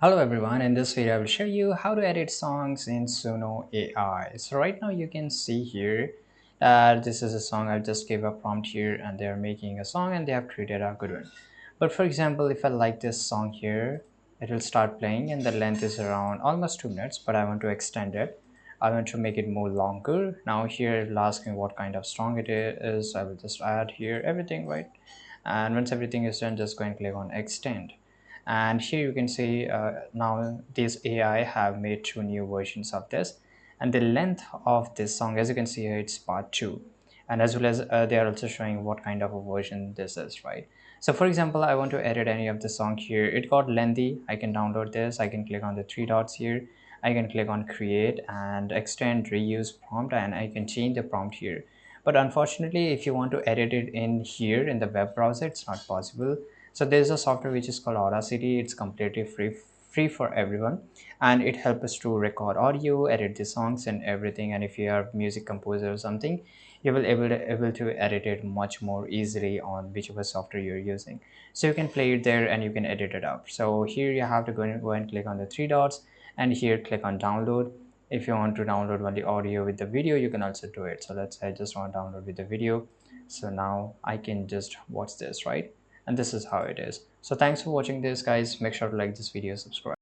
Hello everyone, in this video I will show you how to edit songs in Suno AI. So right now you can see here that this is a song. I just gave a prompt here and they're making a song and they have created a good one. But for example, if I like this song here, it will start playing and the length is around almost 2 minutes, but I want to extend it. I want to make it more longer. Now here it will ask me what kind of song it is. I will just add here everything, right? And once everything is done, just go and click on extend, and here you can see now this AI have made two new versions of this, and the length of this song, as you can see here, it's part 2, and as well as they are also showing what kind of a version this is, right? So for example, I want to edit any of the song here. It got lengthy. I can download this. I can click on the three dots here. I can click on create and extend reuse prompt, and I can change the prompt here. But unfortunately, if you want to edit it in here in the web browser, it's not possible. So there's a software which is called Audacity. It's completely free for everyone, and it helps us to record audio, edit the songs and everything. And if you are a music composer or something, you will able to edit it much more easily on whichever software you're using. So you can play it there and you can edit it up. So here you have to go and click on the three dots, and here click on download. If you want to download only audio with the video, you can also do it. So let's say I just want to download with the video. So now I can just watch this, right? And this is how it is. So thanks for watching this, guys. Make sure to like this video, subscribe.